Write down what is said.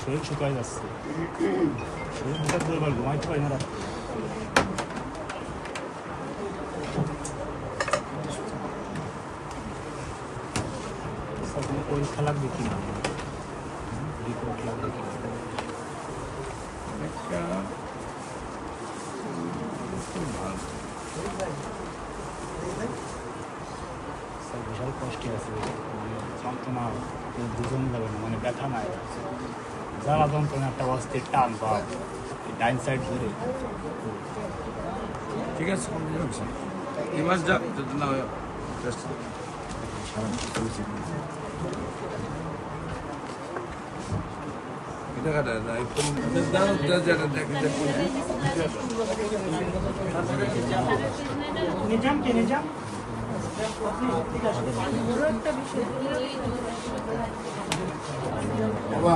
শরীর শুকায় যাচ্ছে, শরীর হঠাৎ করে এবার ঘুমাইতে পারি না রাত্রে। পরীক্ষা লাগবে কি না, রিপোর্ট লাগবে কি না? বিশাল কষ্টে আছে, যন্ত্রণা দুজন যাবে না, মানে ব্যথা নাই, জ্বালা যন্ত্রণা একটা অস্থির টান বা ডাইন সাইড ধরে। ঠিক আছে, এই মাস যাক যদি না হয় বাবা